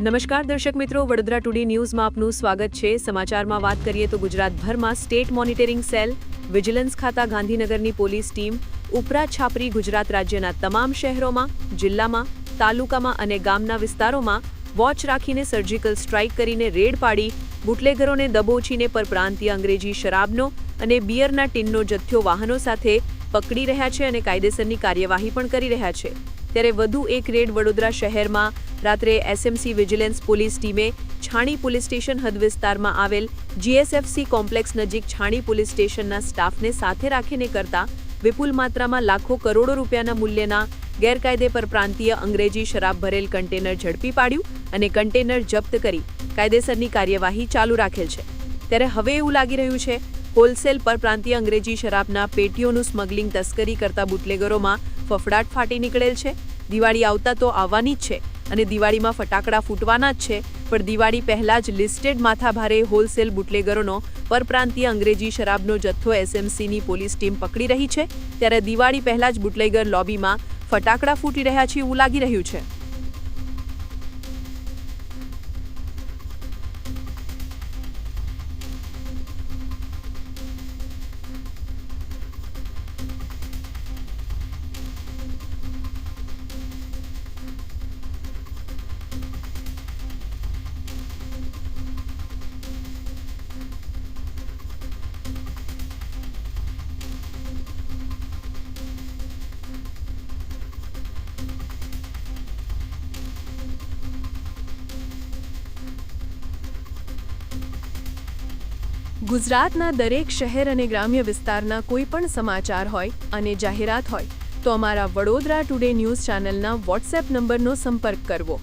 નમસ્કાર દર્શક મિત્રો, વડોદરા ટુડે ન્યૂઝમાં આપનું સ્વાગત છે। સમાચારમાં વાત કરીએ તો ગુજરાતભરમાં સ્ટેટ મોનિટરિંગ સેલ, વિજિલન્સ ખાતા, ગાંધીનગરની પોલીસ ટીમ, ઉપરા છાપરી ગુજરાત રાજ્યના તમામ શહેરોમાં, જિલ્લામાં, તાલુકામાં અને ગામના વિસ્તારોમાં વોચ રાખીને સર્જિકલ સ્ટ્રાઇક કરીને રેડ પાડી બુટલેગરોને દબોચીને પરપ્રાંતીય અંગ્રેજી શરાબનો અને બિયરના ટીનનો જથ્થો વાહનો સાથે પકડી રહ્યા છે અને કાયદેસરની કાર્યવાહી પણ કરી રહ્યા છે। ત્યારે વધુ એક રેડ વડોદરા શહેરમાં રાત્રે એસએમસી વિજિલન્સ પોલીસ ટીમે છાણી પોલીસ સ્ટેશન હદ વિસ્તારમાં આવેલ જીએસએફસી કોમ્પ્લેક્સ નજીક છાણી પોલીસ સ્ટેશનના સ્ટાફને સાથે રાખીને કરતા વિપુલ માત્રામાં લાખો કરોડો રૂપિયાના મૂલ્યના ગેરકાયદે પરપ્રાંતીય અંગ્રેજી શરાબ ભરેલ કન્ટેનર ઝડપી પાડ્યું અને કન્ટેનર જપ્ત કરી કાયદેસરની કાર્યવાહી ચાલુ રાખેલ છે। ત્યારે હવે એવું લાગી રહ્યું છે હોલસેલ પરપ્રાંતીય અંગ્રેજી શરાબના પેટીઓનું સ્મગલિંગ તસ્કરી કરતા બુટલેગરોમાં ફફડાટ ફાટી નીકળેલ છે। દિવાળી આવતા તો આવવાની જ છે અને દિવાળીમાં ફટાકડા ફૂટવાના જ છે, પણ દિવાળી પહેલા જ લિસ્ટેડ માથાભારે હોલસેલ બુટલેગરોનો પરપ્રાંતીય અંગ્રેજી શરાબનો જથ્થો એસએમસીની પોલીસ ટીમ પકડી રહી છે। ત્યારે દિવાળી પહેલા જ બુટલેગર લોબીમાં ફટાકડા ફૂટી રહ્યા છે એવું લાગી રહ્યું છે। ગુજરાતના દરેક શહેર અને ગ્રામ્ય વિસ્તારના કોઈ પણ સમાચાર હોય અને જાહેરાત હોય તો અમારા વડોદરા ટુડે ન્યૂઝ ચેનલના વોટ્સએપ નંબરનો સંપર્ક કરવો।